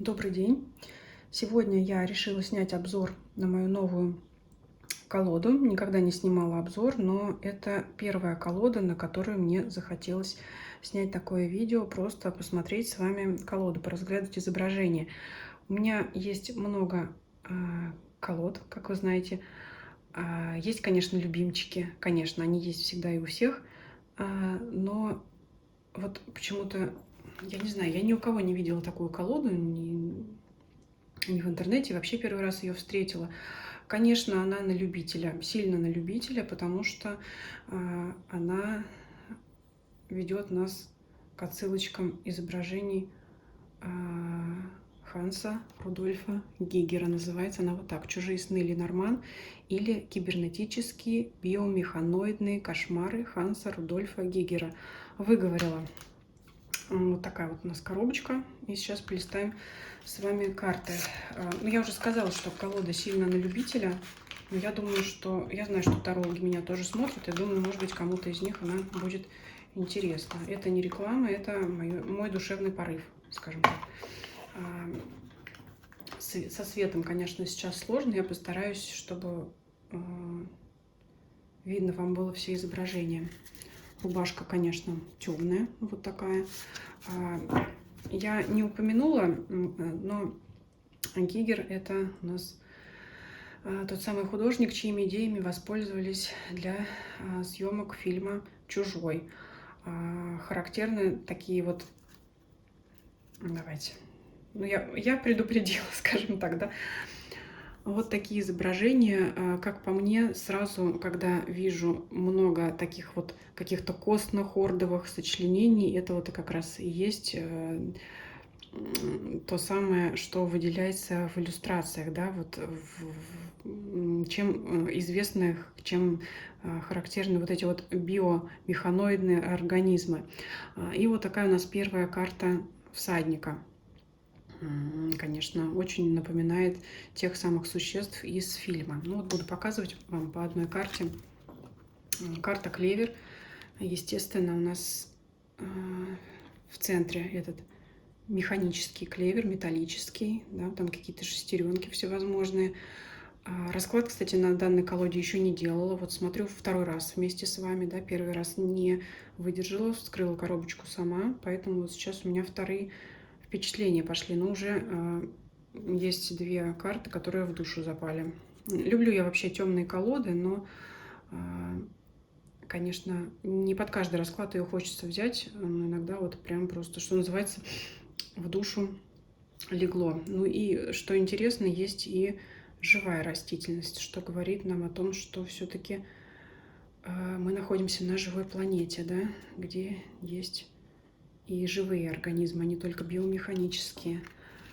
Добрый день! Сегодня я решила снять обзор на мою новую колоду. Никогда не снимала обзор, но это первая колода, на которую мне захотелось снять такое видео, просто посмотреть с вами колоду, поразглядывать изображение. У меня есть много колод, как вы знаете. Есть, конечно, любимчики, конечно, они есть всегда и у всех, но вот почему-то, я не знаю, я ни у кого не видела такую колоду, ни в интернете, вообще первый раз ее встретила. Конечно, она на любителя, сильно на любителя, потому что она ведет нас к отсылочкам изображений Ханса Рудольфа Гигера. Называется она вот так: «Чужие сны Ленорман» или «Кибернетические биомеханоидные кошмары Ханса Рудольфа Гигера». Выговорила. Вот такая вот у нас коробочка. И сейчас полистаем с вами карты. Ну, я уже сказала, что колода сильно на любителя. Но я думаю, что... Я знаю, что тарологи меня тоже смотрят. Я думаю, может быть, кому-то из них она будет интересна. Это не реклама, это мой душевный порыв, скажем так. Со светом, конечно, сейчас сложно. Я постараюсь, чтобы видно вам было все изображения. Рубашка, конечно, темная, вот такая. Я не упомянула, но Гигер — это у нас тот самый художник, чьими идеями воспользовались для съемок фильма «Чужой». Характерны такие вот... Давайте. Ну, я предупредила, скажем так, да. Вот такие изображения, как по мне, сразу, когда вижу много таких вот каких-то костно-хордовых сочленений, это вот как раз и есть то самое, что выделяется в иллюстрациях, да, вот чем известны, чем характерны вот эти вот биомеханоидные организмы. И вот такая у нас первая карта всадника. Конечно, очень напоминает тех самых существ из фильма. Ну вот буду показывать вам по одной карте. Карта клевер. Естественно, у нас в центре этот механический клевер, металлический, да, там какие-то шестеренки всевозможные. Расклад, кстати, на данной колоде еще не делала. Вот смотрю второй раз вместе с вами, да, первый раз не выдержала, вскрыла коробочку сама, поэтому вот сейчас у меня вторые впечатления пошли. Но уже есть две карты, которые в душу запали. Люблю я вообще темные колоды, но, конечно, не под каждый расклад ее хочется взять. Но иногда вот прям просто, что называется, в душу легло. Ну и что интересно, есть и живая растительность, что говорит нам о том, что все-таки мы находимся на живой планете, да, где есть и живые организмы, а не только биомеханические.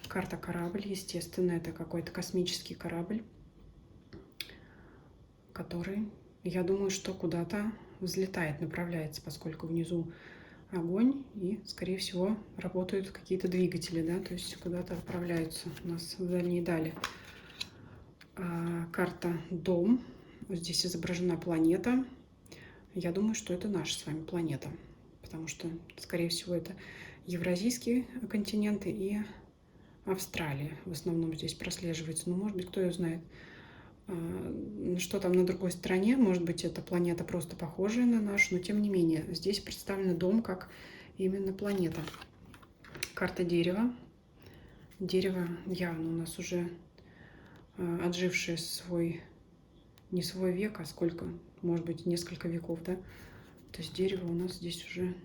Карта корабль, естественно, это какой-то космический корабль, который, я думаю, что куда-то взлетает, направляется, поскольку внизу огонь и, скорее всего, работают какие-то двигатели, да, то есть куда-то отправляются у нас в дальние дали. Карта дом. Здесь изображена планета. Я думаю, что это наша с вами планета, потому что, скорее всего, это евразийские континенты и Австралия. В основном здесь прослеживается. Но, может быть, кто ее знает, что там на другой стороне. Может быть, эта планета просто похожая на нашу, но тем не менее, здесь представлен дом как именно планета. Карта дерева. Дерево явно у нас уже отжившее не свой век, а сколько, может быть, несколько веков, да. То есть дерево у нас здесь уже,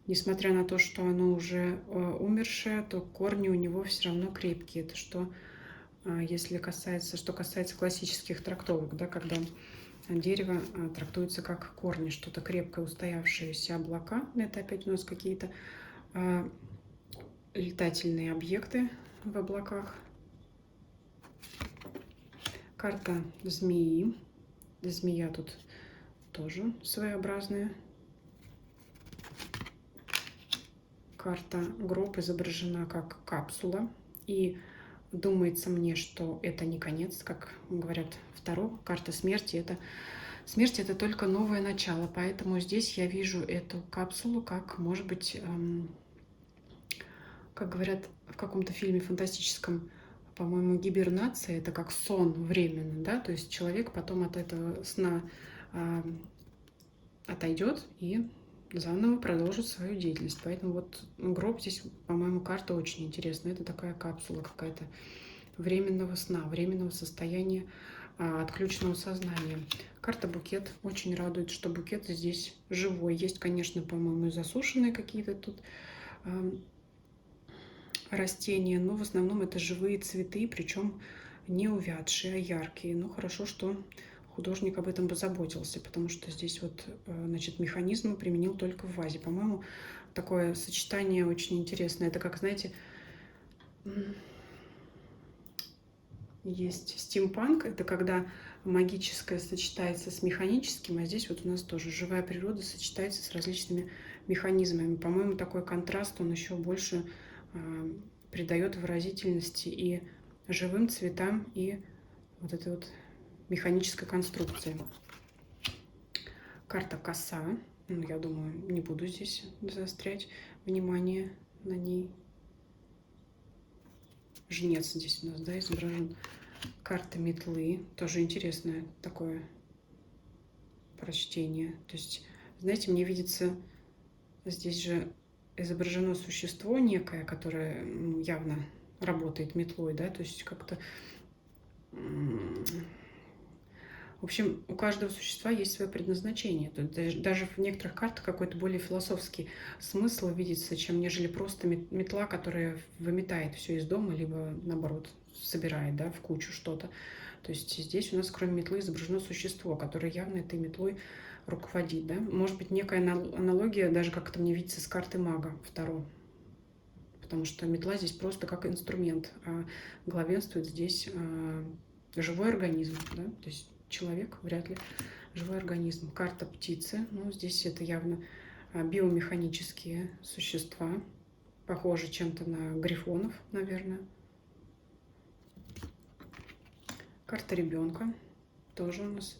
несмотря на то, что оно уже умершее, то корни у него все равно крепкие. Это что касается классических трактовок, да, когда дерево трактуется как корни, что-то крепкое, устоявшиеся облака. Это опять у нас какие-то летательные объекты в облаках. Карта змеи. Змея тут тоже своеобразная. Карта гроб изображена как капсула. И думается мне, что это не конец, как говорят в Таро. Карта смерти — смерть — это только новое начало. Поэтому здесь я вижу эту капсулу как, может быть, как говорят в каком-то фильме фантастическом, по-моему, гибернация — это как сон временно, да, то есть человек потом от этого сна а, отойдет и заново продолжит свою деятельность. Поэтому вот гроб здесь, по-моему, карта очень интересная. Это такая капсула какая-то временного сна, временного состояния отключенного сознания. Карта букет очень радует, что букет здесь живой. Есть, конечно, по-моему, и засушенные какие-то тут растения, но в основном это живые цветы, причем не увядшие, а яркие. Ну, хорошо, что художник об этом позаботился, потому что здесь вот, значит, механизмы применил только в вазе. По-моему, такое сочетание очень интересное. Это как, знаете, есть стимпанк, это когда магическое сочетается с механическим, а здесь вот у нас тоже живая природа сочетается с различными механизмами. По-моему, такой контраст, он еще больше придает выразительности и живым цветам, и вот этой вот механической конструкции. Карта коса. Ну, я думаю, не буду здесь заострять внимание на ней. Жнец здесь у нас, да, изображен. Карта метлы. Тоже интересное такое прочтение. То есть, знаете, мне видится, здесь же изображено существо некое, которое явно работает метлой, да, то есть как-то... В общем, у каждого существа есть свое предназначение. Даже в некоторых картах какой-то более философский смысл видится, чем нежели просто метла, которая выметает все из дома, либо наоборот собирает, да, в кучу что-то. То есть здесь у нас кроме метлы изображено существо, которое явно этой метлой руководит. Да? Может быть, некая аналогия, даже как-то мне видится, с карты мага второго. Потому что метла здесь просто как инструмент, а главенствует здесь живой организм. Да? То есть человек вряд ли живой организм. Карта птицы. Ну, здесь это явно биомеханические существа. Похожи чем-то на грифонов, наверное. Карта ребенка. Тоже у нас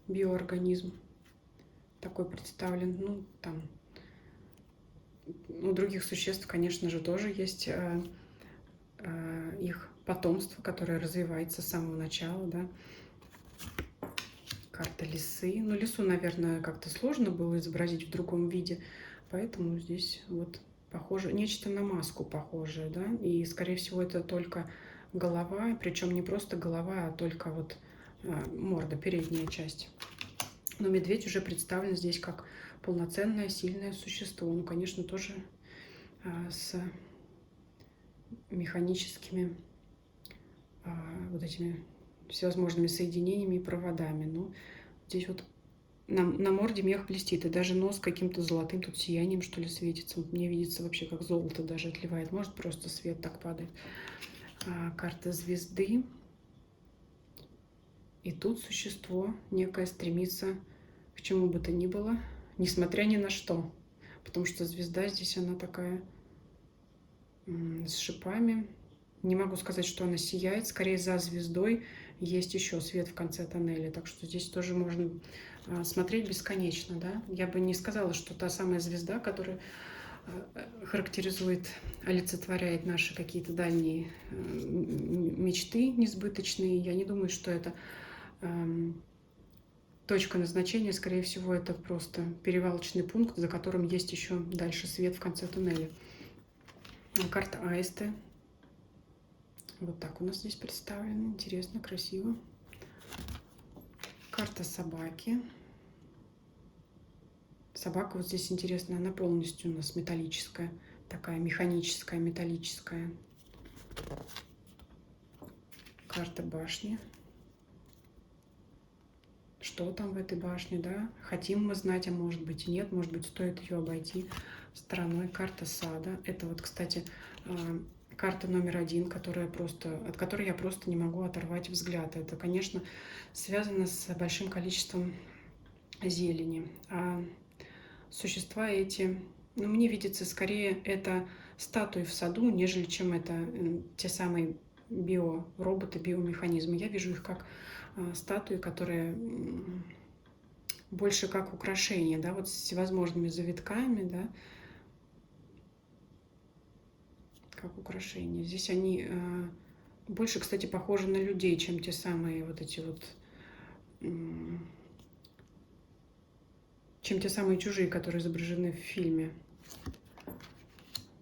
биоорганизм такой представлен. Ну, там у других существ, конечно же, тоже есть их потомство, которое развивается с самого начала, да. Карта лисы. Ну, лису, наверное, как-то сложно было изобразить в другом виде, поэтому здесь вот похоже, нечто на маску похожее, да, и, скорее всего, это только голова, причем не просто голова, а только вот морда, передняя часть. Но медведь уже представлен здесь как полноценное, сильное существо. Ну, конечно, тоже с механическими вот этими всевозможными соединениями и проводами. Но здесь вот на морде мех блестит, и даже нос каким-то золотым тут сиянием, что ли, светится. Вот мне видится вообще, как золото даже отливает. Может, просто свет так падает. Карта звезды. И тут существо некое стремится к чему бы то ни было, несмотря ни на что. Потому что звезда здесь, она такая с шипами. Не могу сказать, что она сияет. Скорее, за звездой есть еще свет в конце тоннеля. Так что здесь тоже можно смотреть бесконечно. Да? Я бы не сказала, что та самая звезда, которая характеризует, олицетворяет наши какие-то дальние мечты несбыточные. Я не думаю, что это точка назначения. Скорее всего, это просто перевалочный пункт, за которым есть еще дальше свет в конце туннеля. Карта аисты. Вот так у нас здесь представлено. Интересно, красиво. Карта собаки. Собака вот здесь интересная, она полностью у нас металлическая. Такая механическая, металлическая. Карта башни. Что там в этой башне, да? Хотим мы знать, а может быть и нет. Может быть, стоит ее обойти стороной. Карта сада. Это вот, кстати, карта номер 1, от которой я просто не могу оторвать взгляд. Это, конечно, связано с большим количеством зелени. А существа эти, ну, мне видится, скорее это статуи в саду, нежели чем это те самые биороботы, биомеханизмы. Я вижу их как статуи, которые больше как украшения, да, вот с всевозможными завитками, да, как украшение. Здесь они больше, кстати, похожи на людей, чем те самые вот эти вот, чем те самые чужие, которые изображены в фильме.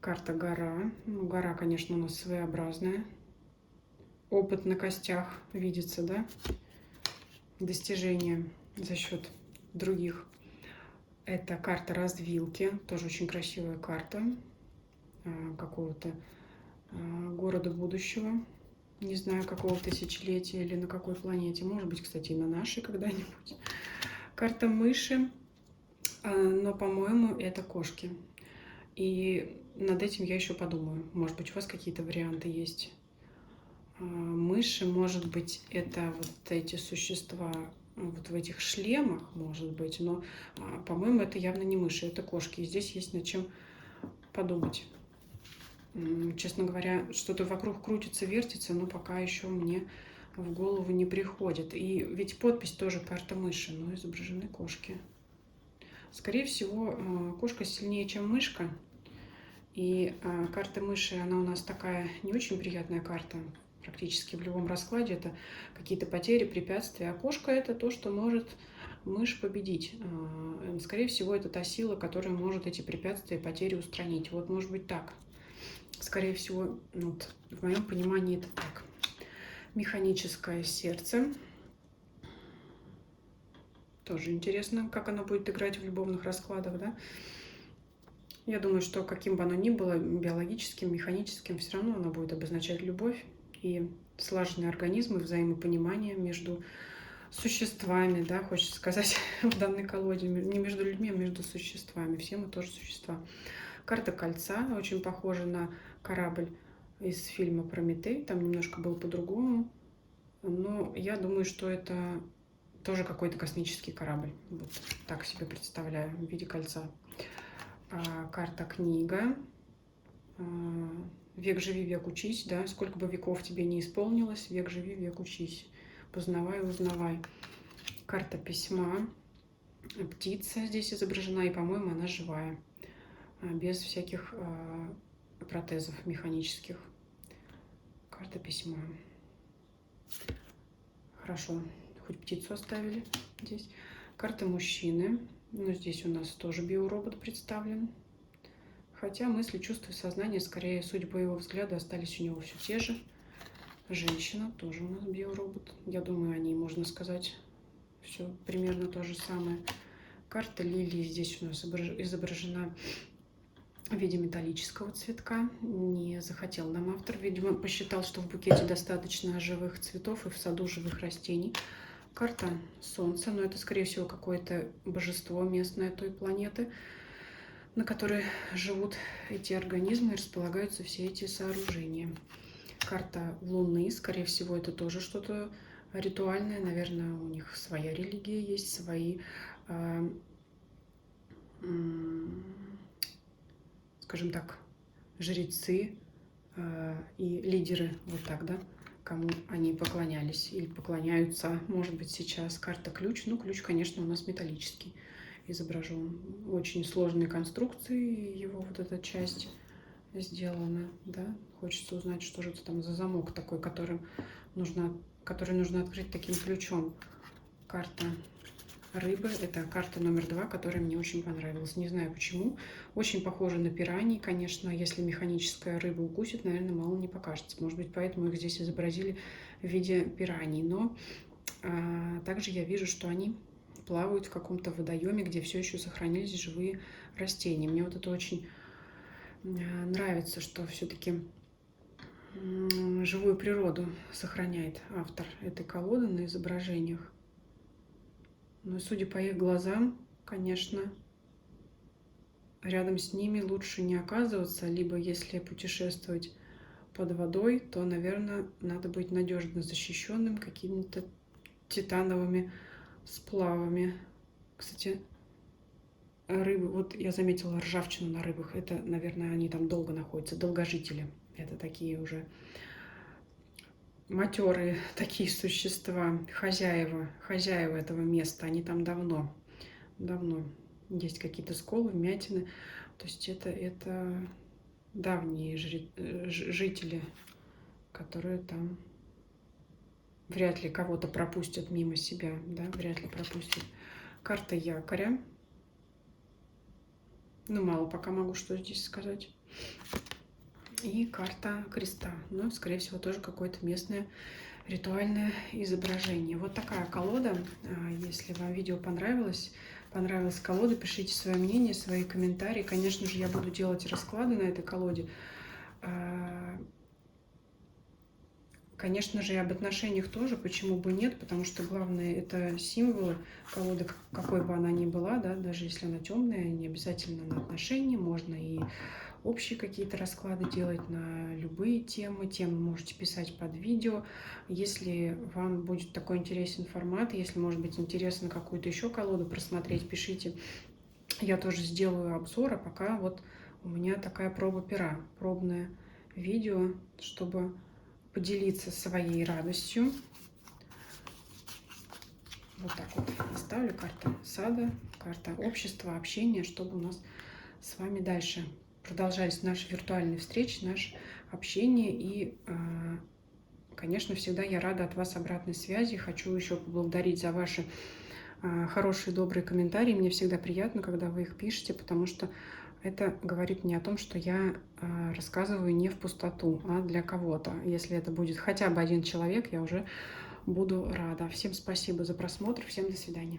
Карта гора. Ну, гора, конечно, у нас своеобразная. Опыт на костях видится, да? Достижения за счет других. Это карта развилки. Тоже очень красивая карта какого-то города будущего. Не знаю, какого тысячелетия или на какой планете. Может быть, кстати, и на нашей когда-нибудь. Карта мыши. Но, по-моему, это кошки. И над этим я еще подумаю. Может быть, у вас какие-то варианты есть. Мыши, может быть, это вот эти существа вот в этих шлемах, может быть. Но, по-моему, это явно не мыши, это кошки. И здесь есть над чем подумать. Честно говоря, что-то вокруг крутится, вертится, но пока еще мне в голову не приходит. И ведь подпись тоже карта мыши, но изображены кошки. Скорее всего, кошка сильнее, чем мышка. И карта мыши, она у нас такая не очень приятная карта. Практически в любом раскладе это какие-то потери, препятствия. А кошка это то, что может мышь победить. Скорее всего, это та сила, которая может эти препятствия и потери устранить. Вот может быть так. Скорее всего, вот, в моем понимании это так. Механическое сердце. Тоже интересно, как оно будет играть в любовных раскладах, да? Я думаю, что каким бы оно ни было, биологическим, механическим, все равно оно будет обозначать любовь и слаженные организмы, взаимопонимание между существами, да, хочется сказать, в данной колоде, не между людьми, а между существами. Все мы тоже существа. Карта кольца очень похожа на корабль из фильма «Прометей». Там немножко было по-другому. Но я думаю, что это тоже какой-то космический корабль. Вот так себе представляю в виде кольца. Карта книга. Век живи, век учись, да, сколько бы веков тебе не исполнилось, век живи, век учись. Познавай, узнавай. Карта письма. Птица здесь изображена, и, по-моему, она живая. Без всяких протезов механических. Карта письма. Хорошо, хоть птицу оставили здесь. Карта мужчины. Но здесь у нас тоже биоробот представлен. Хотя мысли, чувства, сознание, скорее, судя по его взгляду, остались у него все те же. Женщина тоже у нас биоробот. Я думаю, о ней можно сказать все примерно то же самое. Карта лилии здесь у нас изображена в виде металлического цветка. Не захотел нам автор. Видимо, посчитал, что в букете достаточно живых цветов и в саду живых растений. Карта Солнца, но это, скорее всего, какое-то божество местное той планеты, на которой живут эти организмы и располагаются все эти сооружения. Карта Луны, скорее всего, это тоже что-то ритуальное. Наверное, у них своя религия есть, свои, скажем так, жрецы и лидеры, вот так, да, кому они поклонялись или поклоняются. Может быть, сейчас карта ключ. Ну, ключ, конечно, у нас металлический изображен. Очень сложные конструкции, его вот эта часть сделана, да. Хочется узнать, что же это там за замок такой, который нужно открыть таким ключом. Карта рыбы. Это карта номер 2, которая мне очень понравилась. Не знаю почему. Очень похожа на пираньи, конечно. Если механическая рыба укусит, наверное, мало не покажется. Может быть, поэтому их здесь изобразили в виде пираний. Но также я вижу, что они плавают в каком-то водоеме, где все еще сохранились живые растения. Мне вот это очень нравится, что все-таки живую природу сохраняет автор этой колоды на изображениях. Но судя по их глазам, конечно, рядом с ними лучше не оказываться, либо если путешествовать под водой, то, наверное, надо быть надежно защищенным какими-то титановыми сплавами. Кстати, рыбы, вот я заметила ржавчину на рыбах, это, наверное, они там долго находятся, долгожители. Это такие уже матерые такие существа, хозяева этого места, они там давно. Есть какие-то сколы, вмятины. То есть это давние жители, которые там вряд ли кого-то пропустят мимо себя, да, вряд ли пропустят. Карта якоря. Ну, мало пока могу что здесь сказать. И карта креста. Ну, скорее всего, тоже какое-то местное ритуальное изображение. Вот такая колода. Если вам видео понравилась колода, пишите свое мнение, свои комментарии. Конечно же, я буду делать расклады на этой колоде. Конечно же, и об отношениях тоже, почему бы нет, потому что главное это символы колоды, какой бы она ни была, да, даже если она темная, не обязательно на отношения, можно и общие какие-то расклады делать на любые темы. Темы можете писать под видео. Если вам будет такой интересен формат, если, может быть, интересно какую-то еще колоду просмотреть, пишите. Я тоже сделаю обзор, а пока вот у меня такая проба пера, пробное видео, чтобы поделиться своей радостью. Вот так вот оставлю. Карта сада, карта общества, общения, чтобы у нас с вами дальше продолжались наши виртуальные встречи, наше общение. И, конечно, всегда я рада от вас обратной связи. Хочу еще поблагодарить за ваши хорошие, добрые комментарии. Мне всегда приятно, когда вы их пишете, потому что это говорит мне о том, что я рассказываю не в пустоту, а для кого-то. Если это будет хотя бы один человек, я уже буду рада. Всем спасибо за просмотр. Всем до свидания.